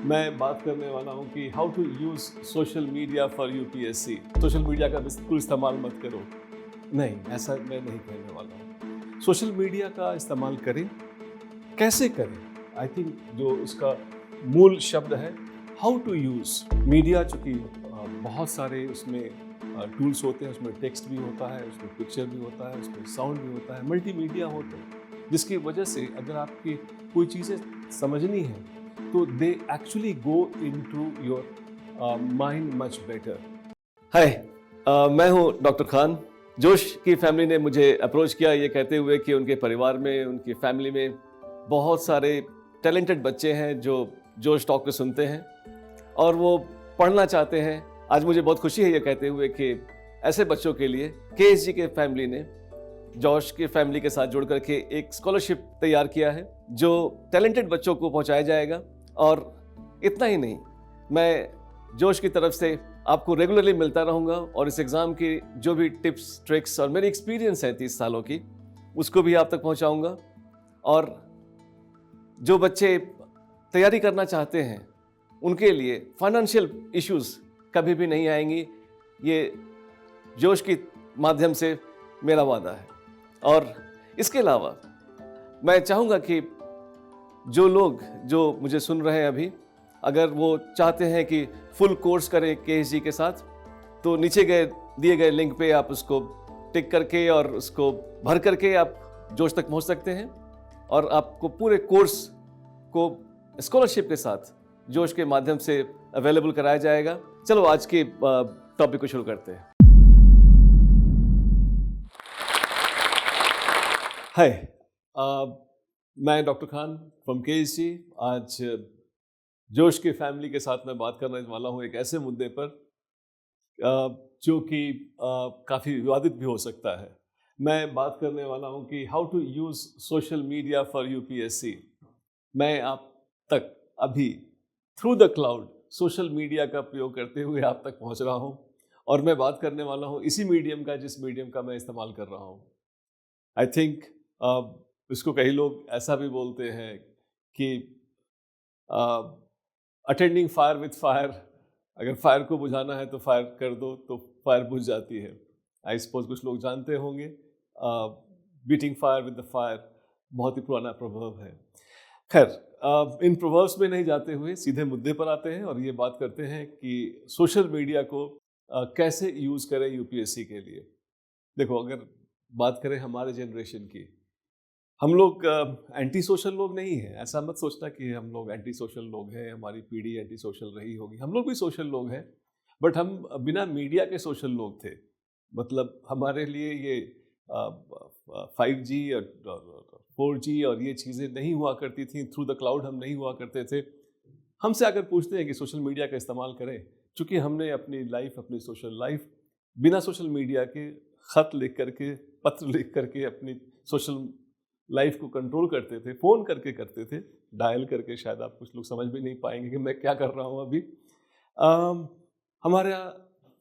मैं बात करने वाला हूँ कि how to use social media for UPSC. Social media का बिल्कुल इस्तेमाल मत करो। नहीं, ऐसा मैं नहीं कहने वाला हूँ। सोशल मीडिया का इस्तेमाल करें, कैसे करें? आई थिंक जो उसका मूल शब्द है हाउ टू यूज़। मीडिया चूँकि बहुत सारे उसमें टूल्स होते हैं, उसमें टेक्स्ट भी होता है, उसमें पिक्चर भी होता है, उसमें साउंड भी होता है, मल्टीमीडिया होते हैं, जिसकी वजह से अगर आपकी कोई चीज़ें समझनी है तो they actually go into your mind much better. Hi, मैं हूं डॉक्टर खान। जोश की फैमिली ने मुझे अप्रोच किया ये कहते हुए कि उनके परिवार में, उनकी फैमिली में बहुत सारे टैलेंटेड बच्चे हैं जो जोश टॉक को सुनते हैं और वो पढ़ना चाहते हैं। आज मुझे बहुत खुशी है ये कहते हुए कि ऐसे बच्चों के लिए केएसजी के फैमिली ने जोश की फैमिली के साथ जुड़ करके एक स्कॉलरशिप तैयार किया है जो टैलेंटेड बच्चों को पहुंचाया जाएगा। और इतना ही नहीं, मैं जोश की तरफ से आपको रेगुलरली मिलता रहूंगा और इस एग्ज़ाम की जो भी टिप्स, ट्रिक्स और मेरी एक्सपीरियंस है 30 सालों की, उसको भी आप तक पहुंचाऊंगा। और जो बच्चे तैयारी करना चाहते हैं उनके लिए फाइनेंशियल इश्यूज कभी भी नहीं आएंगी, ये जोश के माध्यम से मेरा वादा है। और इसके अलावा मैं चाहूँगा कि जो लोग जो मुझे सुन रहे हैं अभी, अगर वो चाहते हैं कि फुल कोर्स करें केएसजी के साथ, तो नीचे दिए गए लिंक पे आप उसको टिक करके और उसको भर करके आप जोश तक पहुंच सकते हैं और आपको पूरे कोर्स को स्कॉलरशिप के साथ जोश के माध्यम से अवेलेबल कराया जाएगा। चलो आज के टॉपिक को शुरू करते हैं। हाय, मैं डॉक्टर खान फ्रॉम केएसजी। आज जोश की फैमिली के साथ मैं बात करने वाला हूँ एक ऐसे मुद्दे पर जो कि काफ़ी विवादित भी हो सकता है। मैं बात करने वाला हूँ कि how to use social media for UPSC. मैं आप तक अभी through the cloud social media का प्रयोग करते हुए आप तक पहुँच रहा हूँ और मैं बात करने वाला हूँ इसी मीडियम का जिस मीडियम का मैं इस्तेमाल कर रहा हूँ। आई थिंक इसको कई लोग ऐसा भी बोलते हैं कि अटेंडिंग फायर विथ फायर, अगर फायर को बुझाना है तो फायर कर दो तो फायर बुझ जाती है। आई सपोज कुछ लोग जानते होंगे beating fire with the fire बहुत ही पुराना प्रवर्ब है। खैर, इन प्रोवर्ब्स में नहीं जाते हुए सीधे मुद्दे पर आते हैं और ये बात करते हैं कि सोशल मीडिया को कैसे यूज़ करें यूपीएससी के लिए। देखो, अगर बात करें हमारे जनरेशन की, हम लोग एंटी सोशल लोग नहीं हैं। ऐसा मत सोचना कि हम लोग एंटी सोशल लोग हैं, हमारी पीढ़ी एंटी सोशल रही होगी। हम लोग भी सोशल लोग हैं, बट हम बिना मीडिया के सोशल लोग थे। मतलब हमारे लिए ये 5G और 4G और ये चीज़ें नहीं हुआ करती थी, थ्रू द क्लाउड हम नहीं हुआ करते थे। हमसे अगर पूछते हैं कि सोशल मीडिया का इस्तेमाल करें, चूँकि हमने अपनी लाइफ, अपनी सोशल लाइफ बिना सोशल मीडिया के ख़त लिख करके, पत्र लिख करके अपनी सोशल लाइफ को कंट्रोल करते थे, फ़ोन करके करते थे, डायल करके। शायद आप कुछ लोग समझ भी नहीं पाएंगे कि मैं क्या कर रहा हूँ अभी। हमारा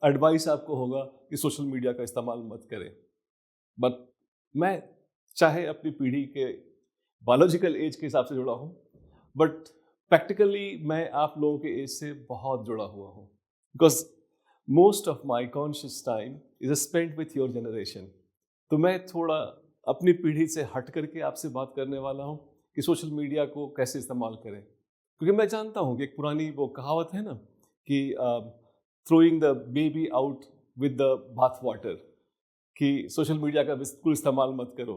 एडवाइस आपको होगा कि सोशल मीडिया का इस्तेमाल मत करें। बट मैं चाहे अपनी पीढ़ी के बायोलॉजिकल एज के हिसाब से जुड़ा हूँ, बट प्रैक्टिकली मैं आप लोगों के एज से बहुत जुड़ा हुआ हूँ, because most of my conscious time is spent with your generation. तो मैं थोड़ा अपनी पीढ़ी से हट करके आपसे बात करने वाला हूँ कि सोशल मीडिया को कैसे इस्तेमाल करें। क्योंकि मैं जानता हूँ कि एक पुरानी वो कहावत है ना कि throwing the baby out with the bath water, कि सोशल मीडिया का बिल्कुल इस्तेमाल मत करो।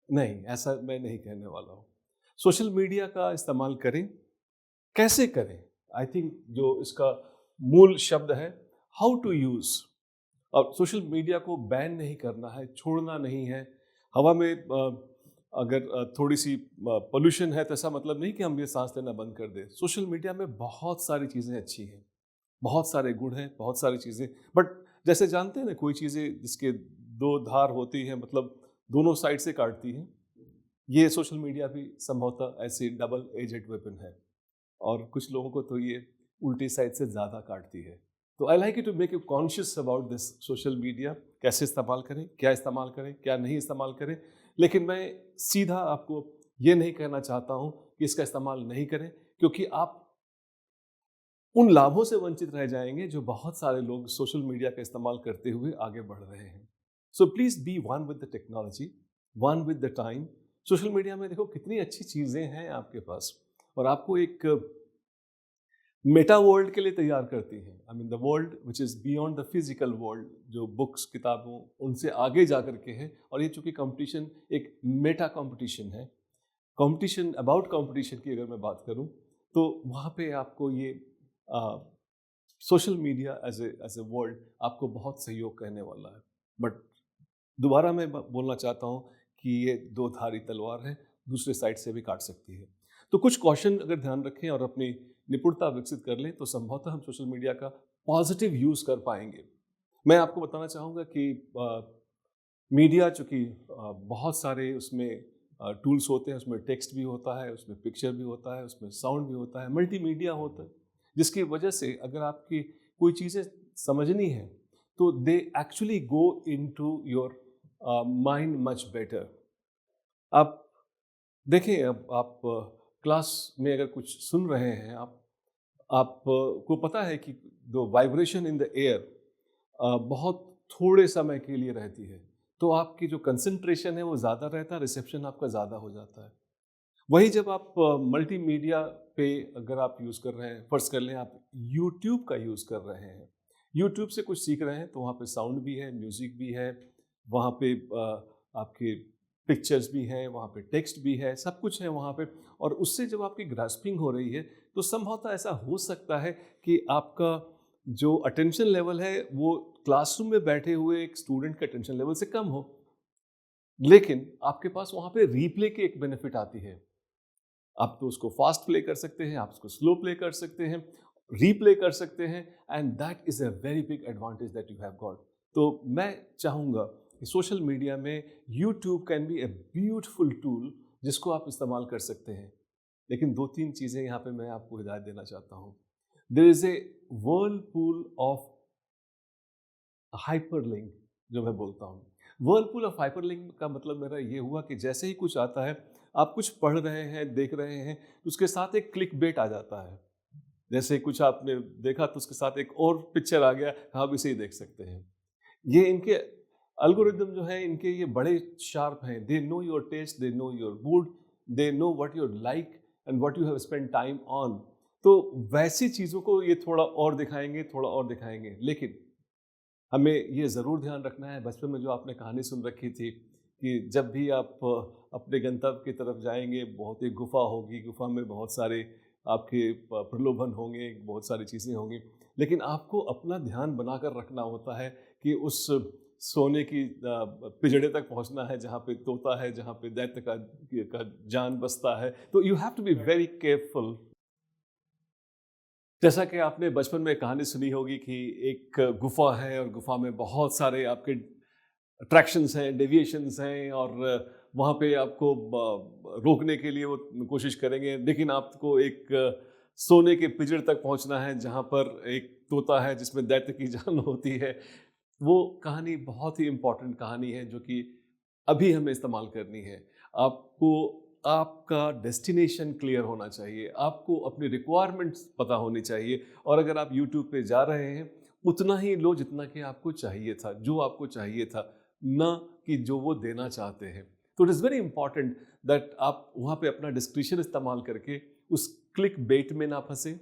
नहीं, ऐसा मैं नहीं कहने वाला हूँ। सोशल मीडिया का इस्तेमाल करें, कैसे करें? आई थिंक जो इसका मूल शब्द है हाउ टू यूज़। और सोशल मीडिया को बैन नहीं करना है, छोड़ना नहीं है। हवा में अगर थोड़ी सी पोल्यूशन है तो ऐसा मतलब नहीं कि हम ये सांस लेना बंद कर दें। सोशल मीडिया में बहुत सारी चीज़ें अच्छी हैं, बहुत सारे गुण हैं, बहुत सारी चीज़ें, बट जैसे जानते हैं ना, कोई चीज़ें जिसके दो धार होती हैं, मतलब दोनों साइड से काटती हैं, ये सोशल मीडिया भी संभवतः ऐसी डबल एजेड वेपन है और कुछ लोगों को तो ये उल्टी साइड से ज़्यादा काटती है। तो I like you to make you conscious about this social media, कैसे इस्तेमाल करें, क्या इस्तेमाल करें, क्या नहीं इस्तेमाल करें। लेकिन मैं सीधा आपको ये नहीं कहना चाहता हूँ कि इसका इस्तेमाल नहीं करें, क्योंकि आप उन लाभों से वंचित रह जाएंगे जो बहुत सारे लोग सोशल मीडिया का इस्तेमाल करते हुए आगे बढ़ रहे हैं। So please be one with the technology, one with the time. Social media में देखो कितनी अच्छी चीज़ें हैं आपके पास, और आपको एक मेटा वर्ल्ड के लिए तैयार करती हैं। I mean the world which is beyond the physical world, जो बुक्स किताबों उनसे आगे जा करके है। और ये चूँकि कंपटीशन एक मेटा कंपटीशन है, कंपटीशन अबाउट कंपटीशन की अगर मैं बात करूं, तो वहाँ पे आपको ये social media as a world आपको बहुत सहयोग करने वाला है। बट दोबारा मैं बोलना चाहता हूँ कि ये दो धारी तलवार है, दूसरे साइड से भी काट सकती है। तो कुछ कॉशन अगर ध्यान रखें और अपनी निपुणता विकसित कर लें तो संभवतः हम सोशल मीडिया का पॉजिटिव यूज़ कर पाएंगे। मैं आपको बताना चाहूँगा कि मीडिया चूँकि बहुत सारे उसमें टूल्स होते हैं, उसमें टेक्स्ट भी होता है, उसमें पिक्चर भी होता है, उसमें साउंड भी होता है, मल्टीमीडिया होता है, जिसकी वजह से अगर आपकी कोई चीज़ें समझनी है तो they actually go into your mind much better. आप देखें, अब आप क्लास में अगर कुछ सुन रहे हैं, आप को पता है कि दो वाइब्रेशन इन द एयर बहुत थोड़े समय के लिए रहती है, तो आपकी जो कंसंट्रेशन है वो ज़्यादा रहता है, रिसेप्शन आपका ज़्यादा हो जाता है। वही जब आप मल्टीमीडिया पे अगर आप यूज़ कर रहे हैं, फर्ज कर लें आप यूट्यूब का यूज़ कर रहे हैं, यूट्यूब से कुछ सीख रहे हैं, तो वहाँ पे साउंड भी है, म्यूज़िक भी है, वहाँ पे आपके पिक्चर्स भी हैं, वहाँ पे टेक्स्ट भी है, सब कुछ है वहाँ पे। और उससे जब आपकी ग्रास्पिंग हो रही है तो संभवतः ऐसा हो सकता है कि आपका जो अटेंशन लेवल है वो क्लासरूम में बैठे हुए एक स्टूडेंट के अटेंशन लेवल से कम हो, लेकिन आपके पास वहाँ पे रीप्ले की एक बेनिफिट आती है। आप तो उसको फास्ट प्ले कर सकते हैं, आप उसको स्लो प्ले कर सकते हैं, रीप्ले कर सकते हैं, and that is a very big advantage that you have got. तो मैं चाहूँगा कि सोशल मीडिया में YouTube can be a beautiful tool जिसको आप इस्तेमाल कर सकते हैं। लेकिन 2-3 चीज़ें यहाँ पे मैं आपको हिदायत देना चाहता हूँ। There is a whirlpool of hyperlink जो मैं बोलता हूँ। व्हर्लपूल ऑफ हाइपरलिंक का मतलब मेरा ये हुआ कि जैसे ही कुछ आता है, आप कुछ पढ़ रहे हैं, देख रहे हैं, तो उसके साथ एक क्लिकबेट आ जाता है। जैसे कुछ आपने देखा तो उसके साथ एक और पिक्चर आ गया, आप इसे ही देख सकते हैं। ये इनके एल्गोरिदम जो है, इनके ये बड़े शार्प हैं। They know your taste, they know your mood, they know what you like and what you have spend time on. तो वैसी चीज़ों को ये थोड़ा और दिखाएंगे, थोड़ा और दिखाएंगे। लेकिन हमें ये ज़रूर ध्यान रखना है, बचपन में जो आपने कहानी सुन रखी थी कि जब भी आप अपने गंतव्य की तरफ जाएंगे, बहुत ही गुफा होगी, गुफा में बहुत सारे आपके प्रलोभन होंगे, बहुत सारी चीज़ें होंगी, लेकिन आपको अपना ध्यान बनाकर रखना होता है कि उस सोने की पिंजड़े तक पहुंचना है जहाँ पे तोता है, जहाँ पे दैत्य का जान बसता है। तो you have to be very careful. जैसा कि आपने बचपन में कहानी सुनी होगी कि एक गुफा है और गुफा में बहुत सारे आपके अट्रैक्शंस हैं, डेविएशंस हैं, और वहाँ पे आपको रोकने के लिए वो कोशिश करेंगे, लेकिन आपको एक सोने के पिंजरे तक पहुँचना है जहाँ पर एक तोता है जिसमें दैत्य की जान होती है। वो कहानी बहुत ही इम्पोर्टेंट कहानी है जो कि अभी हमें इस्तेमाल करनी है। आपको आपका डेस्टिनेशन क्लियर होना चाहिए, आपको अपनी रिक्वायरमेंट्स पता होनी चाहिए, और अगर आप यूट्यूब पे जा रहे हैं उतना ही लो जितना कि आपको चाहिए था, जो आपको चाहिए था, ना कि जो वो देना चाहते हैं। तो it is very important that आप वहाँ पे अपना डिस्क्रिप्शन इस्तेमाल करके उस क्लिक बेट में ना फंसे,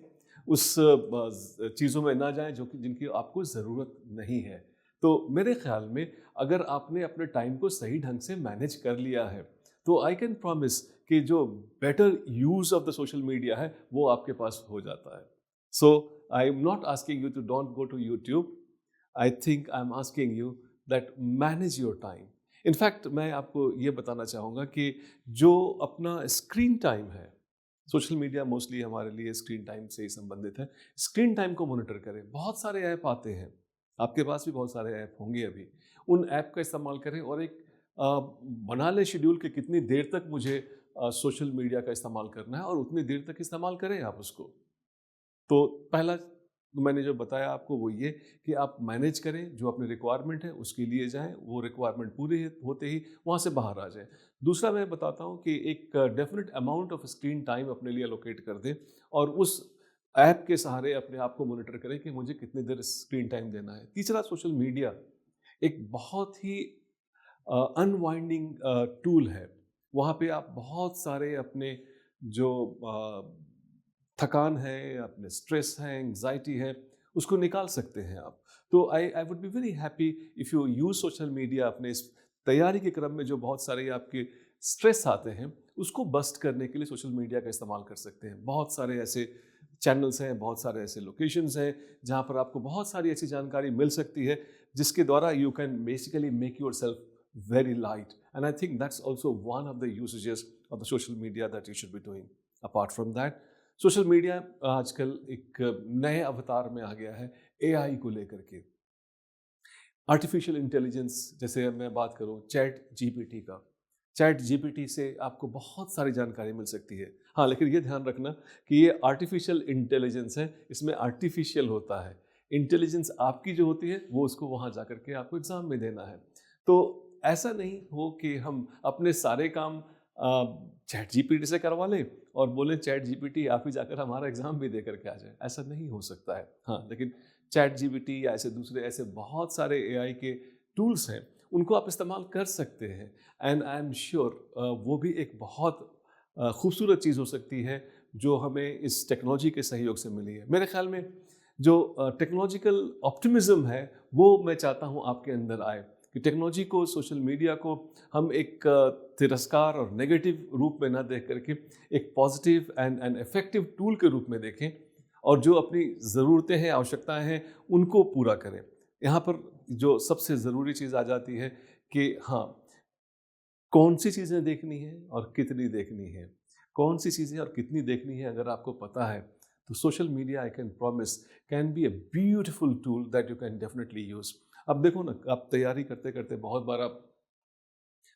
उस चीज़ों में ना जाएं जो कि जिनकी आपको ज़रूरत नहीं है। तो मेरे ख्याल में अगर आपने अपने टाइम को सही ढंग से मैनेज कर लिया है तो आई कैन प्रॉमिस कि जो better use of the social media है वो आपके पास हो जाता है। So I am not asking you to don't go to YouTube, I think I am asking you that manage your time. In fact मैं आपको ये बताना चाहूँगा कि जो अपना स्क्रीन टाइम है, सोशल मीडिया मोस्टली हमारे लिए स्क्रीन टाइम से ही संबंधित है, स्क्रीन टाइम को मॉनिटर करें। बहुत सारे ऐप आते हैं, आपके पास भी बहुत सारे ऐप होंगे अभी, उन ऐप का इस्तेमाल करें और एक बना लें शेड्यूल कि कितनी देर तक मुझे सोशल मीडिया का इस्तेमाल करना है और उतनी देर तक इस्तेमाल करें आप उसको। तो पहला मैंने जो बताया आपको वो ये कि आप मैनेज करें, जो अपनी रिक्वायरमेंट है उसके लिए जाएं, वो रिक्वायरमेंट पूरी होते ही वहाँ से बाहर आ जाएं। दूसरा मैं बताता हूँ कि एक definite amount of screen time अपने लिए एलोकेट कर दें, और उस ऐप के सहारे अपने आप को मॉनिटर करें कि मुझे कितनी देर स्क्रीन टाइम देना है। तीसरा, सोशल मीडिया एक बहुत ही अनवाइंडिंग टूल है। वहाँ पे आप बहुत सारे अपने जो थकान है, अपने स्ट्रेस है, एंग्जाइटी है, उसको निकाल सकते हैं आप। तो I would be very happy if you use social media अपने इस तैयारी के क्रम में जो बहुत सारे आपके स्ट्रेस आते हैं, उसको बस्ट करने के लिए सोशल मीडिया का इस्तेमाल कर सकते हैं। बहुत सारे ऐसे चैनल्स हैं, बहुत सारे ऐसे लोकेशंस हैं जहाँ पर आपको बहुत सारी ऐसी जानकारी मिल सकती है जिसके द्वारा you can basically make your self very light, and I think that's also one of the usages of the social media that you should be doing. Apart from that, social media आजकल एक नए अवतार में आ गया है AI को लेकर के। आर्टिफिशियल इंटेलिजेंस, जैसे मैं बात करूँ चैट जीपीटी का, चैट जीपीटी से आपको बहुत सारी जानकारी मिल सकती है। हाँ, लेकिन ये ध्यान रखना कि ये आर्टिफिशियल इंटेलिजेंस है, इसमें आर्टिफिशियल होता है। इंटेलिजेंस आपकी जो होती है वो उसको वहाँ जा कर के आपको एग्ज़ाम में देना है। तो ऐसा नहीं हो कि हम अपने सारे काम चैट जीपीटी से करवा लें और बोलें चैट जीपीटी आप ही जाकर हमारा एग्ज़ाम भी दे करके आ जाए। ऐसा नहीं हो सकता है। हाँ, लेकिन चैट जीपीटी या ऐसे दूसरे ऐसे बहुत सारे एआई के टूल्स हैं, उनको आप इस्तेमाल कर सकते हैं। एंड आई एम श्योर वो भी एक बहुत खूबसूरत चीज़ हो सकती है जो हमें इस टेक्नोलॉजी के सहयोग से मिली है। मेरे ख्याल में जो टेक्नोलॉजिकल ऑप्टिमिज़म है वो मैं चाहता हूँ आपके अंदर आए कि टेक्नोलॉजी को, सोशल मीडिया को हम एक तिरस्कार और नेगेटिव रूप में ना देख करके एक पॉजिटिव एंड इफेक्टिव टूल के रूप में देखें और जो अपनी ज़रूरतें हैं, आवश्यकताएं हैं, उनको पूरा करें। यहाँ पर जो सबसे ज़रूरी चीज़ आ जाती है कि हाँ, कौन सी चीज़ें देखनी है और कितनी देखनी है, कौन सी चीज़ें और कितनी देखनी है अगर आपको पता है तो social media I can promise can be a beautiful tool that you can definitely use. अब देखो ना, आप तैयारी करते करते बहुत बार आप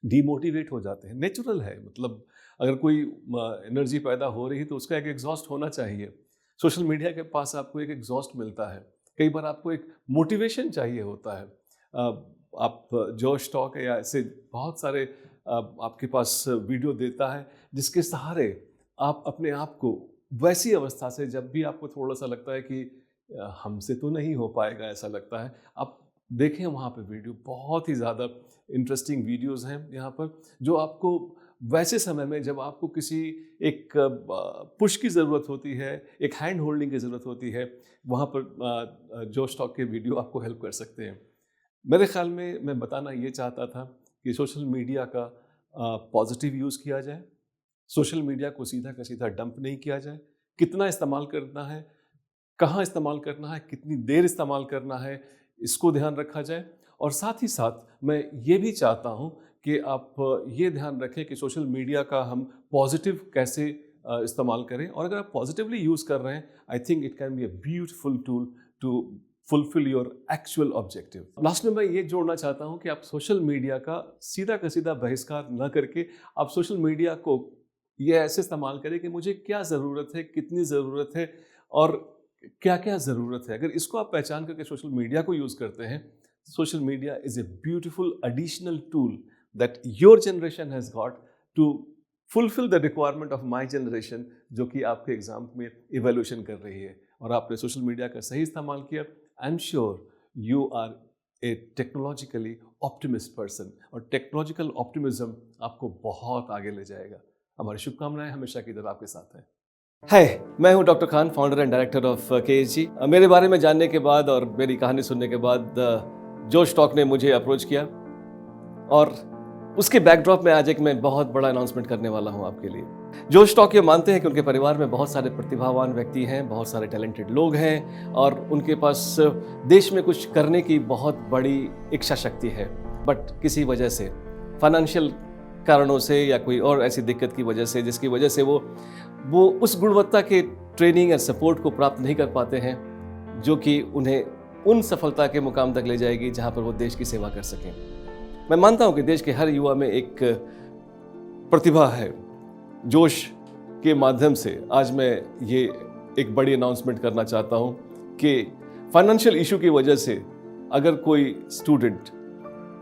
डीमोटिवेट हो जाते हैं, नेचुरल है। मतलब अगर कोई एनर्जी पैदा हो रही है तो उसका एक एग्जॉस्ट होना चाहिए। सोशल मीडिया के पास आपको एक एग्जॉस्ट मिलता है, कई बार आपको एक मोटिवेशन चाहिए होता है। आप जोश टॉक या ऐसे बहुत सारे आपके पास वीडियो देता है जिसके सहारे आप अपने आप को वैसी अवस्था से, जब भी आपको थोड़ा सा लगता है कि हमसे तो नहीं हो पाएगा, ऐसा लगता है, आप देखें वहाँ पे वीडियो, बहुत ही ज़्यादा इंटरेस्टिंग वीडियोस हैं यहाँ पर जो आपको वैसे समय में जब आपको किसी एक पुश की ज़रूरत होती है, एक हैंड होल्डिंग की ज़रूरत होती है, वहाँ पर जोश टॉक के वीडियो आपको हेल्प कर सकते हैं। मेरे ख्याल में मैं बताना ये चाहता था कि सोशल मीडिया का पॉजिटिव यूज़ किया जाए, सोशल मीडिया को सीधा का सीधा डंप नहीं किया जाए, कितना इस्तेमाल करना है, कहाँ इस्तेमाल करना है, कितनी देर इस्तेमाल करना है, इसको ध्यान रखा जाए। और साथ ही साथ मैं ये भी चाहता हूँ कि आप ये ध्यान रखें कि सोशल मीडिया का हम पॉजिटिव कैसे इस्तेमाल करें, और अगर आप पॉजिटिवली यूज़ कर रहे हैं, I think it can be a beautiful tool to fulfil your actual objective. Last में मैं ये जोड़ना चाहता हूँ कि आप सोशल मीडिया का सीधा बहिष्कार न करके आप सोशल मीडिया को ये ऐसे इस्तेमाल करें कि मुझे क्या ज़रूरत है, कितनी ज़रूरत है और क्या क्या ज़रूरत है। अगर इसको आप पहचान करके सोशल मीडिया को यूज़ करते हैं, social media is a beautiful additional tool that your generation has got to fulfil the requirement of my generation, जो कि आपके एग्जाम में इवेल्यूशन कर रही है। और आपने सोशल मीडिया का सही इस्तेमाल किया, I am sure you are a technologically optimist person, और टेक्नोलॉजिकल ऑप्टिमिज्म आपको बहुत आगे ले जाएगा। हमारी शुभकामनाएं हमेशा की तरह आपके साथ हैं। हाय, मैं हूं doctor Khan, founder and director of KSG। मेरे बारे में जानने के बाद और मेरी कहानी सुनने के बाद जोश टॉक ने मुझे अप्रोच किया, और उसके बैकड्रॉप में आज एक मैं बहुत बड़ा अनाउंसमेंट करने वाला हूं आपके लिए। जोश टॉक ये मानते हैं कि उनके परिवार में बहुत सारे प्रतिभावान व्यक्ति हैं, बहुत सारे टैलेंटेड लोग हैं, और उनके पास देश में कुछ करने की बहुत बड़ी इच्छा शक्ति है, बट किसी वजह से, फाइनेंशियल कारणों से या कोई और ऐसी दिक्कत की वजह से, जिसकी वजह से वो उस गुणवत्ता के ट्रेनिंग और सपोर्ट को प्राप्त नहीं कर पाते हैं जो कि उन्हें उन सफलता के मुकाम तक ले जाएगी जहां पर वो देश की सेवा कर सकें। मैं मानता हूं कि देश के हर युवा में एक प्रतिभा है। जोश के माध्यम से आज मैं ये एक बड़ी अनाउंसमेंट करना चाहता हूं कि फाइनेंशियल इशू की वजह से अगर कोई स्टूडेंट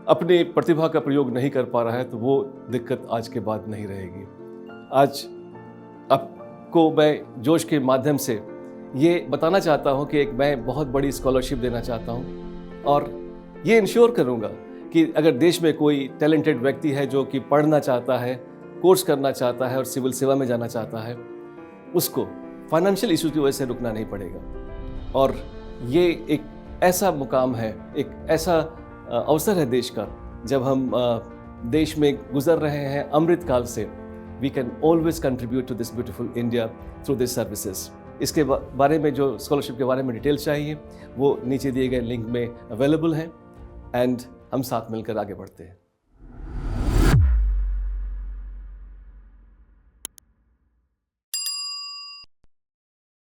अपनी प्रतिभा का प्रयोग नहीं कर पा रहा है तो वो दिक्कत आज के बाद नहीं रहेगी। आज आपको मैं जोश के माध्यम से ये बताना चाहता हूँ कि एक मैं बहुत बड़ी स्कॉलरशिप देना चाहता हूँ और ये इंश्योर करूँगा कि अगर देश में कोई टैलेंटेड व्यक्ति है जो कि पढ़ना चाहता है, कोर्स करना चाहता है और सिविल सेवा में जाना चाहता है, उसको फाइनेंशियल इशू की वजह से रुकना नहीं पड़ेगा। और ये एक ऐसा मुकाम है, एक ऐसा अवसर है देश का, जब हम देश में गुजर रहे हैं अमृत काल से, we can always contribute to this beautiful India through this services. इसके बारे में जो स्कॉलरशिप के बारे में डिटेल्स चाहिए वो नीचे दिए गए लिंक में अवेलेबल हैं एंड हम साथ मिलकर आगे बढ़ते हैं।